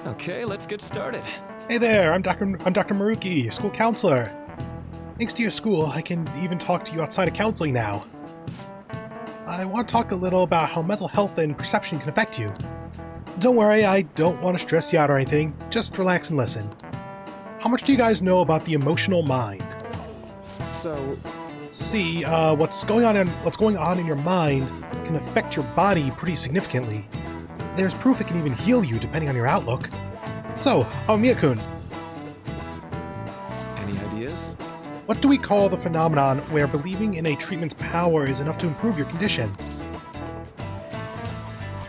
Okay, let's get started. Hey there, I'm Dr. Maruki, your school counselor. Thanks to your school, I can even talk to you outside of counseling now. I want to talk a little about how mental health and perception can affect you. Don't worry, I don't want to stress you out or anything, just relax and listen. How much do you guys know about the emotional mind? So, See, what's going on in your mind can affect your body pretty significantly. There's proof it can even heal you depending on your outlook. So, Miyakun, any ideas? what do we call the phenomenon where believing in a treatment's power is enough to improve your condition?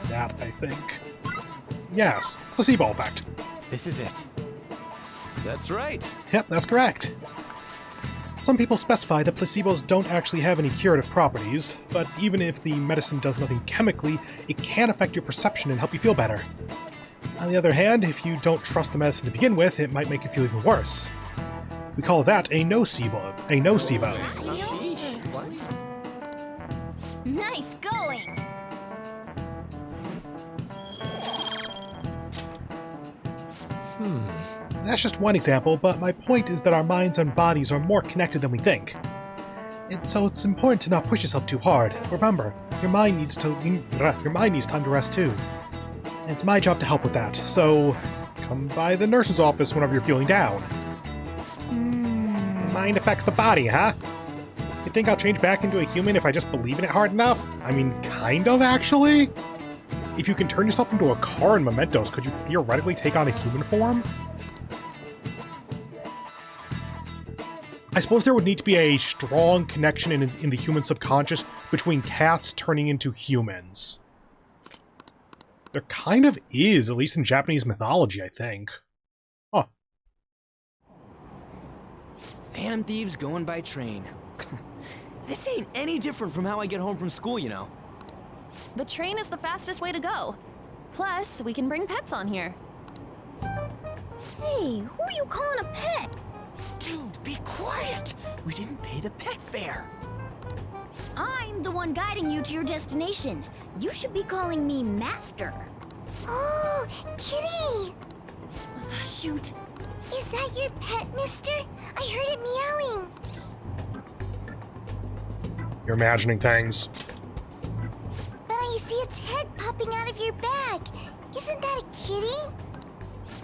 That, I think. Yes, placebo effect. This is it. That's right. Yep, that's correct. Some people specify that placebos don't actually have any curative properties, but even if the medicine does nothing chemically, it can affect your perception and help you feel better. On the other hand, if you don't trust the medicine to begin with, it might make you feel even worse. We call that a nocebo. A nocebo. Nice going! That's just one example, but my point is that our minds and bodies are more connected than we think. So it's important to not push yourself too hard. Remember, your mind needs time to rest too. And it's my job to help with that, so come by the nurse's office whenever you're feeling down. Mind affects the body, huh? You think I'll change back into a human if I just believe in it hard enough? I mean, kind of, actually? If you can turn yourself into a car in Mementos, could you theoretically take on a human form? I suppose there would need to be a strong connection in the human subconscious between cats turning into humans. There kind of is, at least in Japanese mythology, I think. Huh. Phantom thieves going by train. This ain't any different from how I get home from school, you know. The train is the fastest way to go. Plus, we can bring pets on here. Hey, who are you calling a pet? Dude, be quiet! We didn't pay the pet fare. I'm the one guiding you to your destination. You should be calling me Master. Oh, Kitty! Shoot. Is that your pet, mister? I heard it meowing. You're imagining things. But I see its head popping out of your bag. Isn't that a kitty?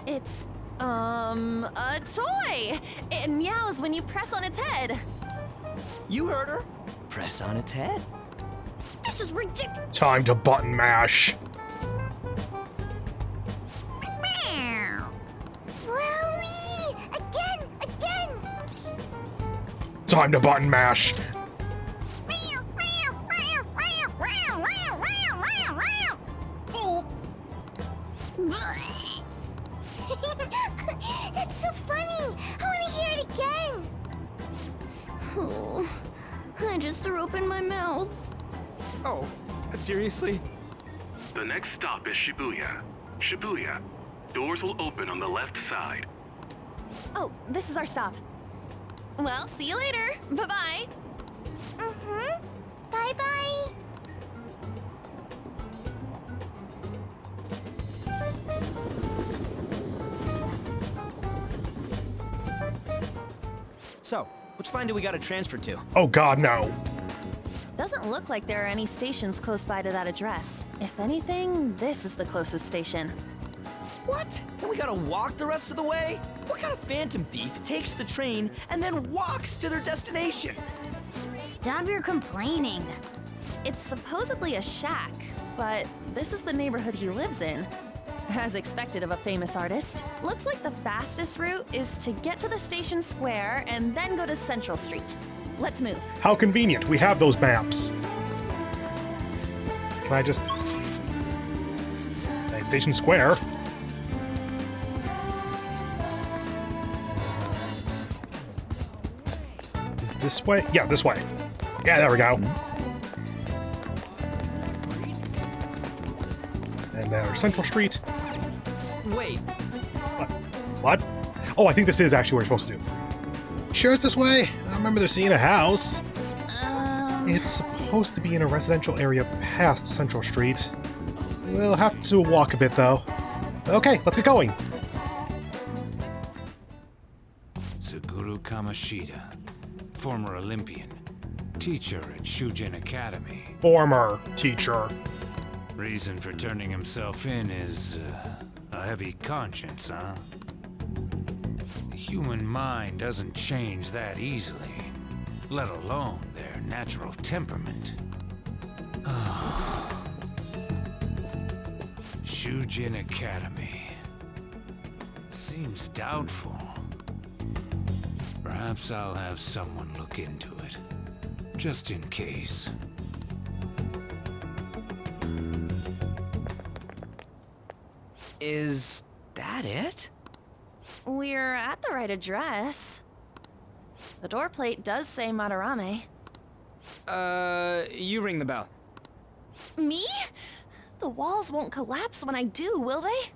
It's, a toy. It meows when you press on its head. You heard her. Press on its head. This is ridiculous. Time to button mash. Wowie! Again! Time to button mash. That's so funny! I want to hear it again! Oh, I just threw open my mouth. Oh, seriously? The next stop is Shibuya. Shibuya. Doors will open on the left side. Oh, this is our stop. Well, see you later. Bye-bye. Bye-bye. So, which line do we gotta transfer to? Oh god, no. Doesn't look like there are any stations close by to that address. If anything, this is the closest station. What? And we gotta walk the rest of the way? What kind of phantom thief takes the train and then walks to their destination? Stop your complaining. It's supposedly a shack, but this is the neighborhood he lives in. As expected of a famous artist. Looks like the fastest route is to get to the station square and then go to Central Street. Let's move. How convenient. We have those maps. Can I just... Station Square. Is this way? Yeah, this way. Yeah, there we go. And there's Central Street. Wait, What? Oh, I think this is actually where we're supposed to do. Sure it's this way? I remember there seeing a house. It's supposed to be in a residential area past Central Street. We'll have to walk a bit, though. Okay, let's get going. Suguru Kamoshida, former Olympian, teacher at Shujin Academy. Former teacher. Reason for turning himself in is a heavy conscience, huh? The human mind doesn't change that easily, let alone their natural temperament. Shujin Academy. Seems doubtful. Perhaps I'll have someone look into it, just in case. Is that it? We're at the right address. The door plate does say Madarame. You ring the bell. Me? The walls won't collapse when I do, will they?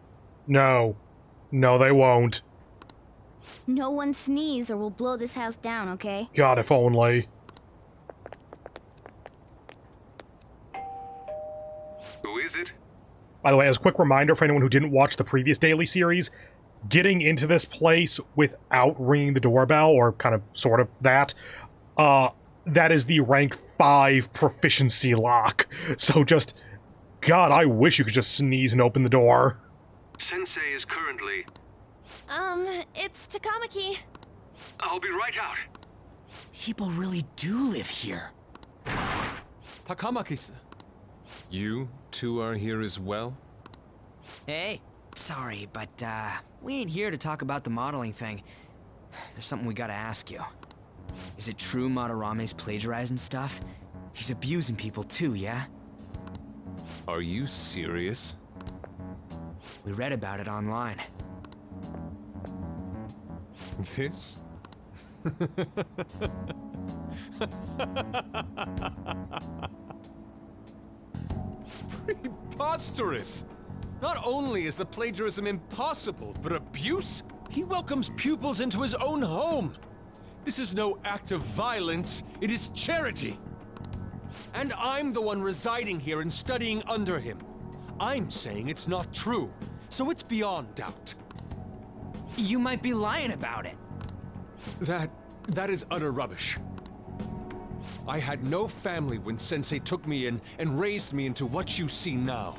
No. No, they won't. No one sneeze or we'll blow this house down, okay? God, if only. Who is it? By the way, as a quick reminder for anyone who didn't watch the previous daily series, getting into this place without ringing the doorbell, or kind of sort of that is the rank 5 proficiency lock. So just, God, I wish you could just sneeze and open the door. Sensei is currently... It's Takamaki. I'll be right out. People really do live here. Takamaki-san. You two are here as well? Hey, sorry, but, we ain't here to talk about the modeling thing. There's something we gotta ask you. Is it true Madarame's plagiarizing stuff? He's abusing people too, yeah? Are you serious? We read about it online. This? Preposterous! Not only is the plagiarism impossible, but abuse? He welcomes pupils into his own home! This is no act of violence, it is charity! And I'm the one residing here and studying under him. I'm saying it's not true, so it's beyond doubt. You might be lying about it. That is utter rubbish. I had no family when Sensei took me in and raised me into what you see now.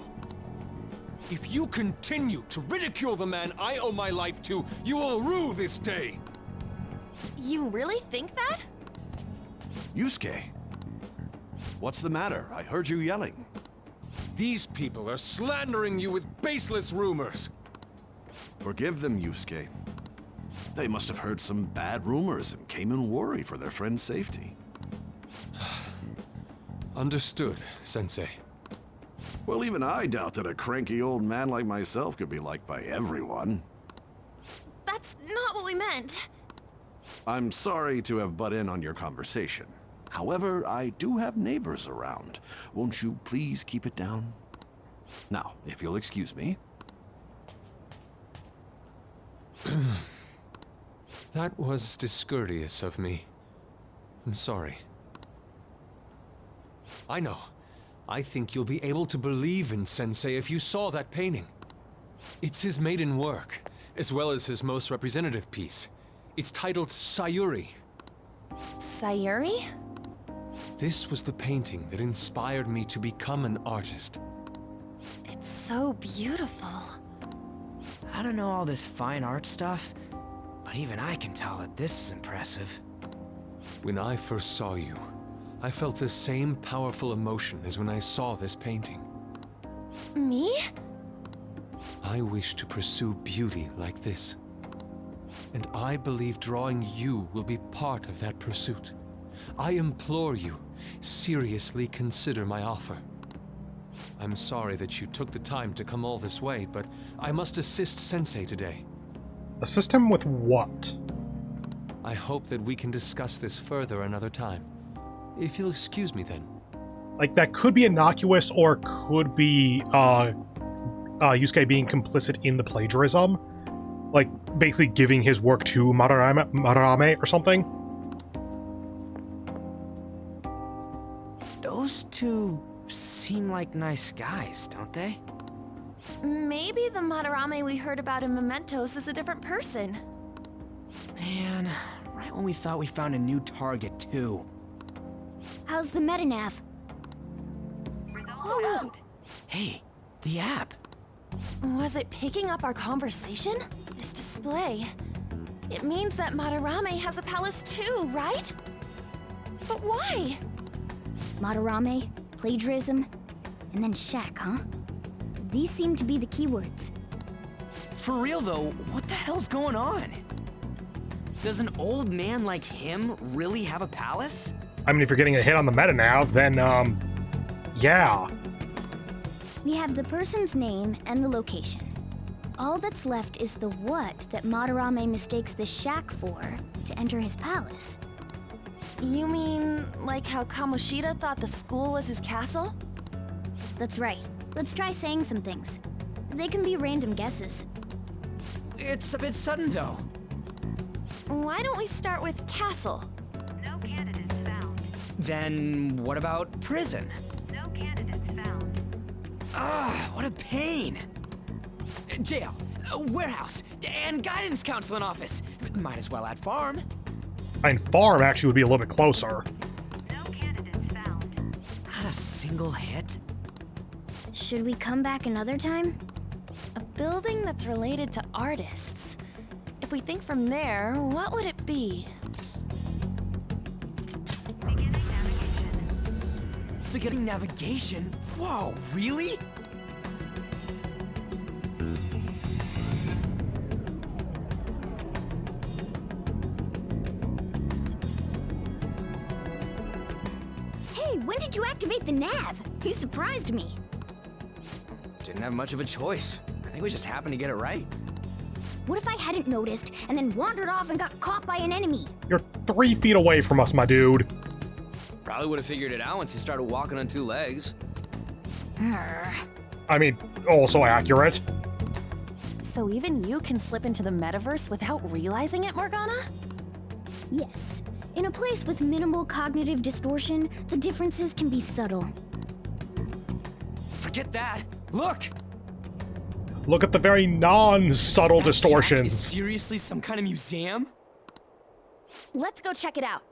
If you continue to ridicule the man I owe my life to, you will rue this day! You really think that? Yusuke, what's the matter? I heard you yelling. These people are slandering you with baseless rumors. Forgive them, Yusuke. They must have heard some bad rumors and came in worry for their friend's safety. Understood, Sensei. Well, even I doubt that a cranky old man like myself could be liked by everyone. That's not what we meant. I'm sorry to have butt in on your conversation. However, I do have neighbors around. Won't you please keep it down? Now, if you'll excuse me. That was discourteous of me. I'm sorry. I know. I think you'll be able to believe in Sensei if you saw that painting. It's his maiden work, as well as his most representative piece. It's titled Sayuri. Sayuri? This was the painting that inspired me to become an artist. It's so beautiful. I don't know all this fine art stuff, but even I can tell that this is impressive. When I first saw you, I felt the same powerful emotion as when I saw this painting. Me? I wish to pursue beauty like this. And I believe drawing you will be part of that pursuit. I implore you, seriously consider my offer. I'm sorry that you took the time to come all this way, but I must assist Sensei today. Assist him with what? I hope that we can discuss this further another time. If you'll excuse me then. Like, that could be innocuous, or could be, Yusuke being complicit in the plagiarism. Like, basically giving his work to Madarame or something. Those two seem like nice guys, don't they? Maybe the Madarame we heard about in Mementos is a different person. Man, right when we thought we found a new target, too. How's the metanav? Oh, Hey, the app. was it picking up our conversation? This display. It means that Madarame has a palace too, right? But why? Madarame, plagiarism, and then shack, huh? These seem to be the keywords. For real, though, what the hell's going on? Does an old man like him really have a palace? I mean, if you're getting a hit on the metanav, then, yeah. We have the person's name and the location. All that's left is the what that Madarame mistakes the shack for to enter his palace. You mean like how Kamoshida thought the school was his castle? That's right. Let's try saying some things. They can be random guesses. It's a bit sudden, though. Why don't we start with castle? No candidates found. Then what about prison? No candidates found. Ah, what a pain. Jail, warehouse, and guidance counseling office. Might as well add farm. And farm actually would be a little bit closer. No candidates found. Not a single hit. Should we come back another time? A building that's related to artists. If we think from there, what would it be? Beginning navigation. Beginning navigation? Whoa, really? Hey, when did you activate the nav? You surprised me. Didn't have much of a choice. I think we just happened to get it right. What if I hadn't noticed and then wandered off and got caught by an enemy? You're 3 feet away from us, my dude. Probably would have figured it out once you started walking on 2 legs. Arr. I mean, also accurate. So even you can slip into the metaverse without realizing it, Morgana? Yes. In a place with minimal cognitive distortion, the differences can be subtle. Forget that. Look! Look at the very non-subtle That shack is distortions. seriously some kind of museum? Let's go check it out.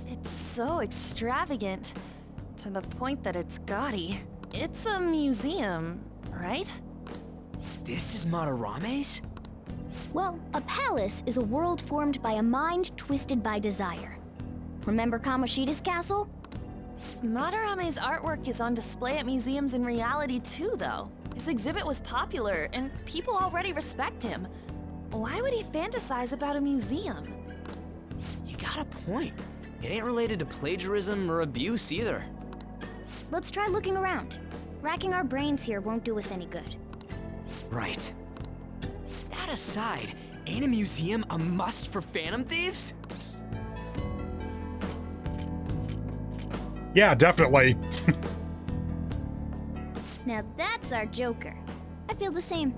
It's so extravagant, to the point that it's gaudy. It's a museum, right? This is Madarame's? Well, a palace is a world formed by a mind twisted by desire. Remember Kamoshida's castle? Madarame's artwork is on display at museums in reality too, though. His exhibit was popular, and people already respect him. Why would he fantasize about a museum? You got a point. It ain't related to plagiarism or abuse either. Let's try looking around. Racking our brains here won't do us any good. Right. That aside, ain't a museum a must for Phantom Thieves? Yeah, definitely. Now that's our Joker. I feel the same.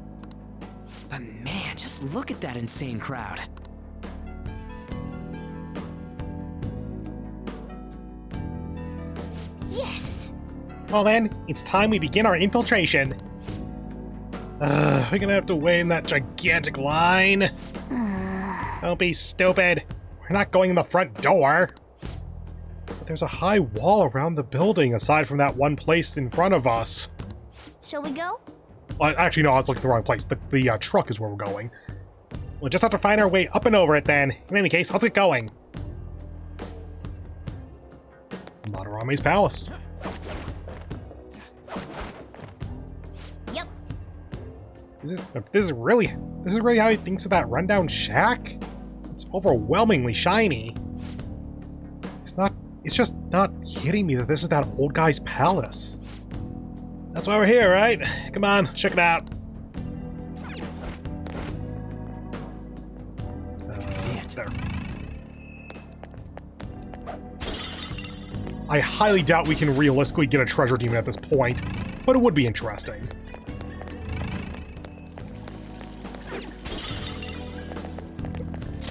But man, just look at that insane crowd. Yes! Well then, it's time we begin our infiltration. We're gonna have to wait in that gigantic line. Don't be stupid. We're not going in the front door. But there's a high wall around the building aside from that one place in front of us. Shall we go? Well, actually, no, I was looking at the wrong place. The truck is where we're going. We'll just have to find our way up and over it then. In any case, let's get going. Madarame's palace. Yep. This is really how he thinks of that rundown shack? It's overwhelmingly shiny. It's just not hitting me that this is that old guy's palace. That's why we're here, right? Come on, check it out. I can see it. There. I highly doubt we can realistically get a treasure demon at this point, but it would be interesting.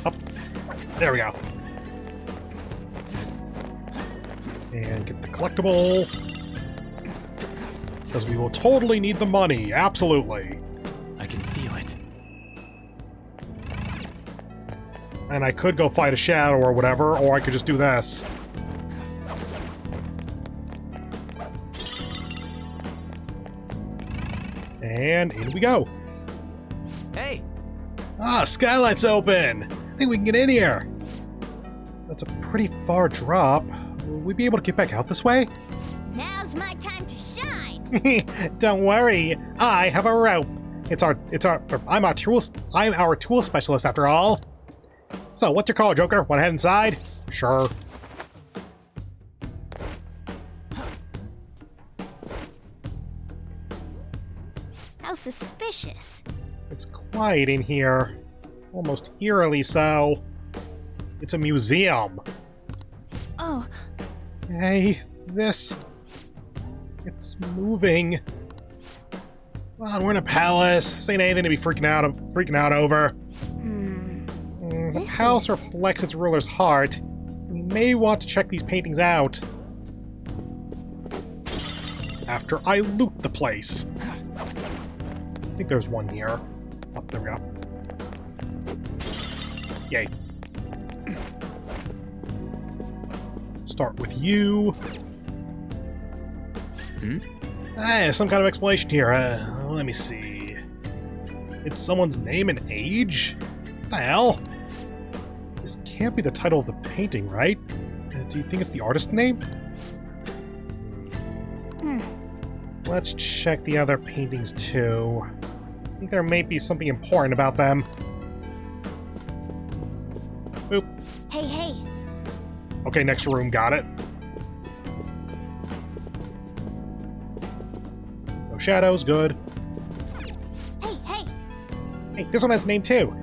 Up. There we go. And get the collectible. Because we will totally need the money, absolutely. I can feel it. And I could go fight a shadow or whatever, or I could just do this. And in we go. Hey! Ah, skylight's open! I think we can get in here. That's a pretty far drop. Will we be able to get back out this way? Now's my time to shine! Don't worry, I have a rope. I'm our tool specialist after all. So, what's your call, Joker? Want to head inside? Sure. How suspicious. It's quiet in here. Almost eerily so. It's a museum. Oh, Hey, this... It's moving. Come on, we're in a palace. This ain't anything to be freaking out over. The This palace is- reflects its ruler's heart. We may want to check these paintings out. After I loot the place. I think there's one here. Oh, there we go. Yay. Start with you. Some kind of explanation here. Let me see. It's someone's name and age? What the hell? This can't be the title of the painting, right? Do you think it's the artist's name? Let's check the other paintings too. I think there may be something important about them. Boop. Hey. Okay, next room, got it. No shadows, good. Hey. Hey, this one has a name too.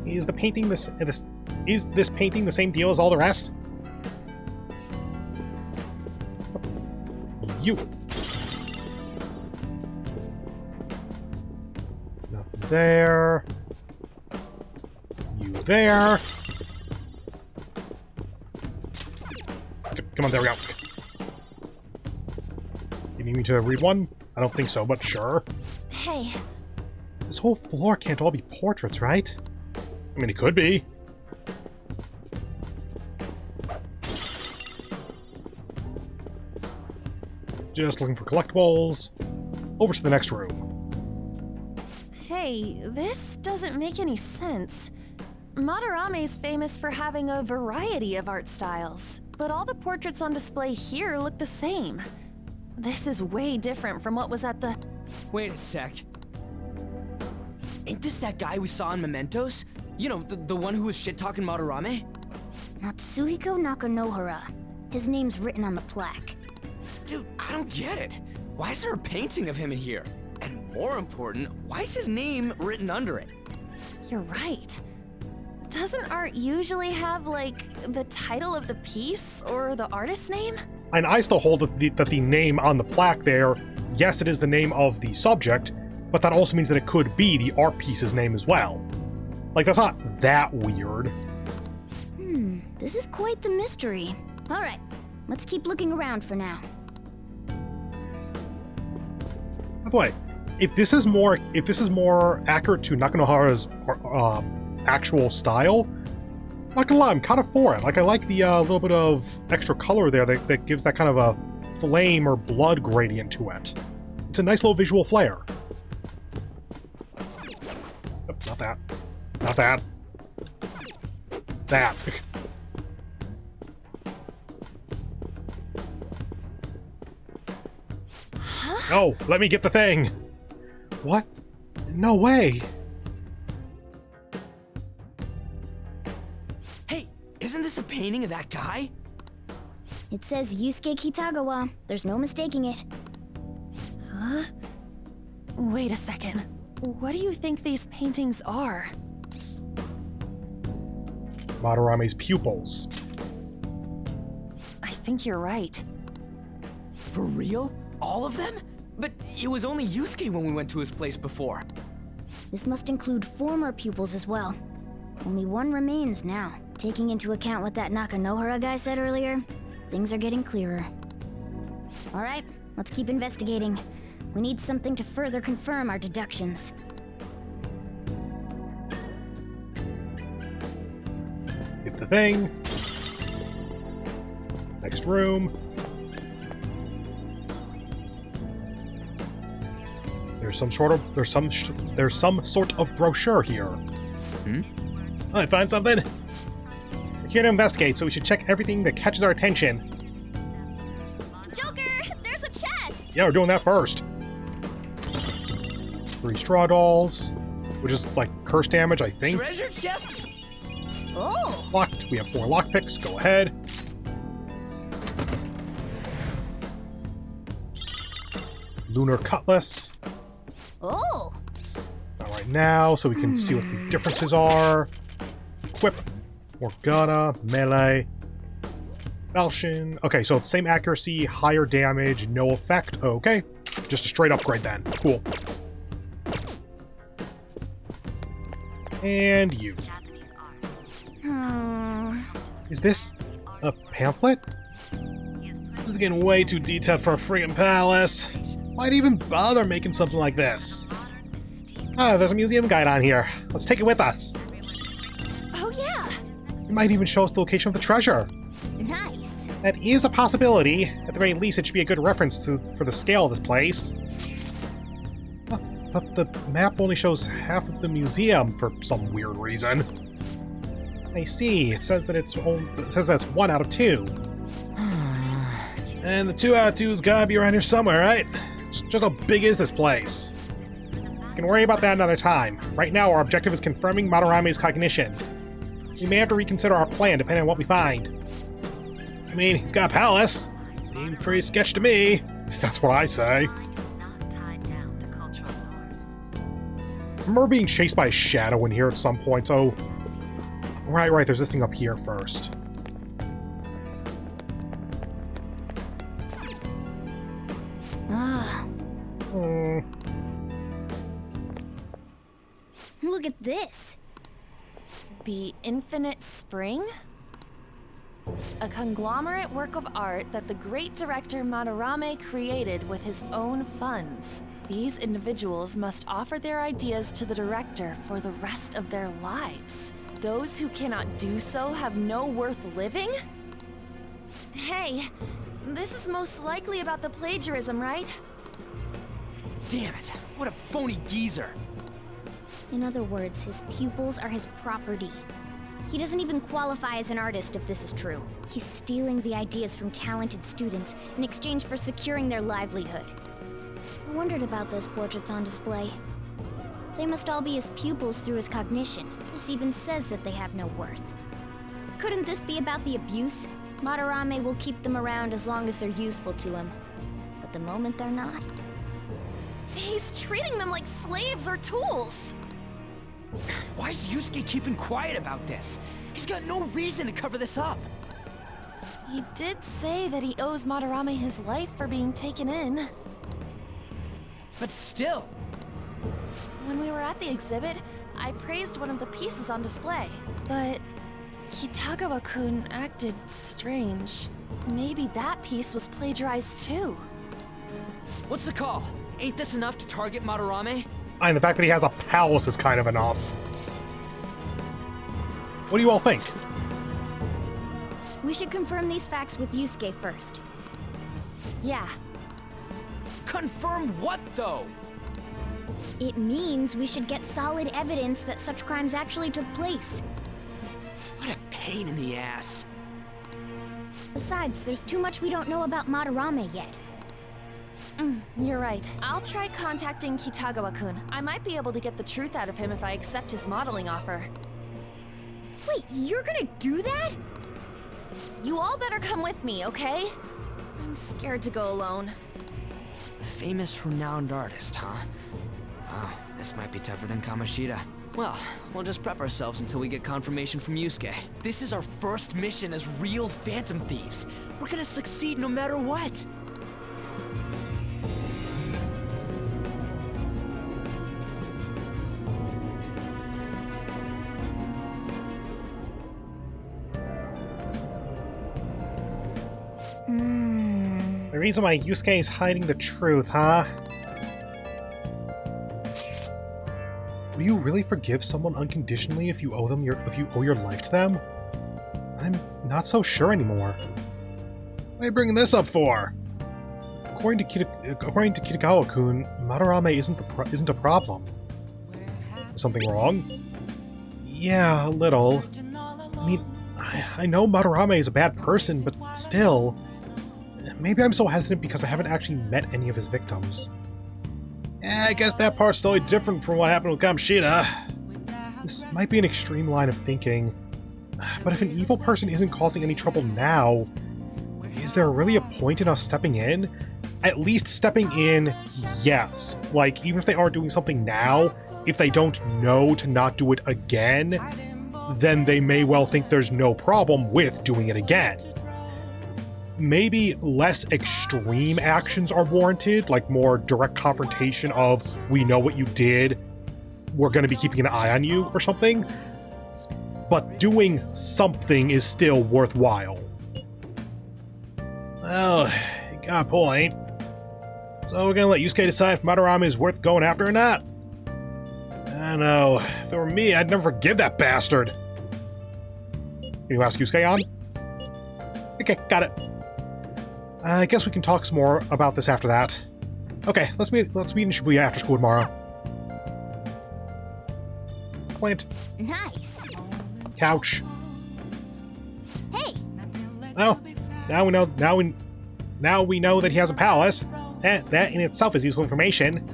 Is this painting the same deal as all the rest? You. Nothing there. You there. Come on, there we go. You need me to read one? I don't think so, but sure. hey. This whole floor can't all be portraits, right? I mean, it could be. Just looking for collectibles. Over to the next room. Hey, this doesn't make any sense. Matarame's famous for having a variety of art styles, but all the portraits on display here look the same. This is way different from what was at the... Wait a sec. Ain't this that guy we saw in Mementos? You know, the one who was shit-talking Madarame? Natsuhiko Nakanohara. His name's written on the plaque. Dude, I don't get it. Why is there a painting of him in here? And more important, why is his name written under it? You're right. Doesn't art usually have, like, the title of the piece or the artist's name? And I still hold that the name on the plaque there, yes, it is the name of the subject, but that also means that it could be the art piece's name as well. Like, that's not that weird. This is quite the mystery. Alright, let's keep looking around for now. By the way, if this is more accurate to Nakanohara's actual style, not gonna lie, I'm kind of for it. Like, I like the little bit of extra color there that gives that kind of a flame or blood gradient to it. It's a nice little visual flair. Oh, not that. Not that. That. No, let me get the thing. What? No way. Hey, isn't this a painting of that guy? It says Yusuke Kitagawa. There's no mistaking it. Huh? Wait a second. What do you think these paintings are? Madarame's pupils. I think you're right. For real? All of them? But it was only Yusuke when we went to his place before. This must include former pupils as well. Only one remains now. Taking into account what that Nakanohara guy said earlier, things are getting clearer. All right, let's keep investigating. We need something to further confirm our deductions. Get the thing. Next room. There's some sort of brochure here. I find something. We're here to investigate, so we should check everything that catches our attention. Joker, there's a chest! Yeah, we're doing that first. 3 straw dolls, which is like curse damage, I think. Treasure chests? Oh! Locked. We have 4 lockpicks. Go ahead. Lunar cutlass. Oh! Not right now, so we can see what the differences are. Equip. Morgana. Melee. Falchion. Okay, so same accuracy, higher damage, no effect. Okay. Just a straight upgrade then. Cool. And you. Is this a pamphlet? This is getting way too detailed for a friggin' palace. Why'd even bother making something like this? Ah, there's a museum guide on here. Let's take it with us. Oh yeah! It might even show us the location of the treasure. Nice. That is a possibility. At the very least, it should be a good reference for the scale of this place. But the map only shows half of the museum for some weird reason. I see. It says that that's 1 out of 2. And the 2 out of 2's gotta be around here somewhere, right? Just how big is this place? We can worry about that another time. Right now, our objective is confirming Madarame's cognition. We may have to reconsider our plan depending on what we find. I mean, he's got a palace. Seems pretty sketch to me. That's what I say. I remember being chased by a shadow in here at some point, so... Right, there's this thing up here first. Ah. Look at this. The Infinite Spring? A conglomerate work of art that the great director Madarame created with his own funds. These individuals must offer their ideas to the director for the rest of their lives. Those who cannot do so have no worth living? Hey, this is most likely about the plagiarism, right? Damn it, what a phony geezer. In other words, his pupils are his property. He doesn't even qualify as an artist if this is true. He's stealing the ideas from talented students in exchange for securing their livelihood. I wondered about those portraits on display. They must all be his pupils through his cognition. This even says that they have no worth. Couldn't this be about the abuse? Madarame will keep them around as long as they're useful to him. But the moment they're not... He's treating them like slaves or tools! Why is Yusuke keeping quiet about this? He's got no reason to cover this up. He did say that he owes Madarame his life for being taken in. But still. When we were at the exhibit, I praised one of the pieces on display. But Kitagawa-kun acted strange. Maybe that piece was plagiarized too. What's the call? Ain't this enough to target Madarame? And the fact that he has a palace is kind of enough. What do you all think? We should confirm these facts with Yusuke first. Yeah. Confirm what, though? It means we should get solid evidence that such crimes actually took place. What a pain in the ass. Besides, there's too much we don't know about Madarame yet. You're right. I'll try contacting Kitagawa-kun. I might be able to get the truth out of him if I accept his modeling offer. Wait, you're gonna do that? You all better come with me, okay? I'm scared to go alone. Famous, renowned artist, huh? Wow, this might be tougher than Kamoshida. Well, we'll just prep ourselves until we get confirmation from Yusuke. This is our first mission as real Phantom Thieves. We're gonna succeed no matter what. The reason why Yusuke is hiding the truth, huh? Will you really forgive someone unconditionally if you owe your life to them? I'm not so sure anymore. What are you bringing this up for? According to Kitagawa-kun, Madarame isn't a problem. Is something wrong? Yeah, a little. I mean, I know Madarame is a bad person, but still. Maybe I'm so hesitant because I haven't actually met any of his victims. I guess that part's totally different from what happened with Kamoshida. This might be an extreme line of thinking, but if an evil person isn't causing any trouble now, is there really a point in us stepping in? At least stepping in, yes. Like, even if they aren't doing something now, if they don't know to not do it again, then they may well think there's no problem with doing it again. Maybe less extreme actions are warranted, like more direct confrontation of, we know what you did, we're going to be keeping an eye on you, or something. But doing something is still worthwhile. Well, you got a point. So we're going to let Yusuke decide if Madarame is worth going after or not. I don't know. If it were me, I'd never forgive that bastard. Can you ask Yusuke on? Okay, got it. I guess we can talk some more about this after that. Okay, let's meet in Shibuya after school tomorrow. Plant. Nice. Couch. Hey. Well, now we know that he has a palace. That in itself is useful information.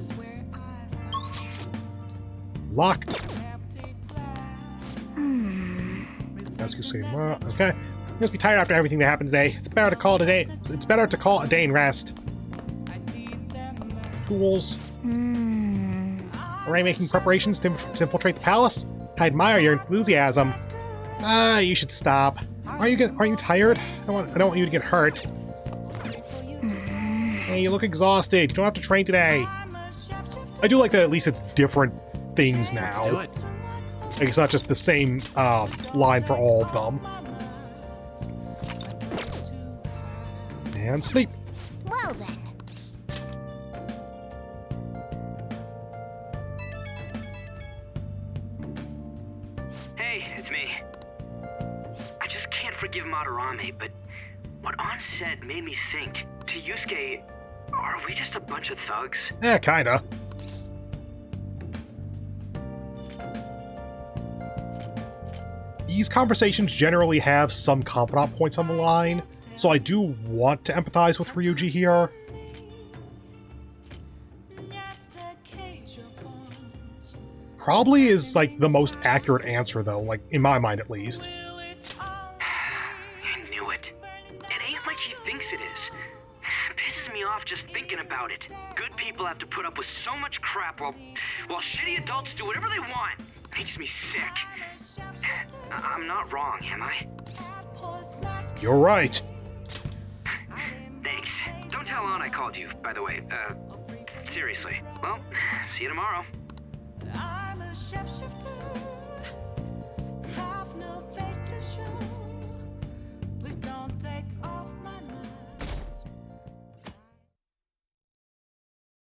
Locked. Ask Yusuke tomorrow. Okay. You must be tired after everything that happened today. It's better to call it a day. It's better to call a day and rest. Tools. Already making preparations to infiltrate the palace? I admire your enthusiasm. You should stop. Aren't you tired? I don't want you to get hurt. Hey, you look exhausted. You don't have to train today. I do like that at least it's different things now. Let's do it. Like, it's not just the same line for all of them. And sleep. Well then. Hey, it's me. I just can't forgive Madarame, but what An said made me think, to Yusuke, are we just a bunch of thugs? Yeah, kinda. These conversations generally have some confidant points on the line, so I do want to empathize with Ryuji here. Probably is, like, the most accurate answer, though, like, in my mind at least. I knew it. It ain't like he thinks it is. It pisses me off just thinking about it. Good people have to put up with so much crap while shitty adults do whatever they want. Makes me sick. I'm not wrong, am I? You're right. Thanks. Don't tell An I called you, by the way. Seriously. Well, see you tomorrow.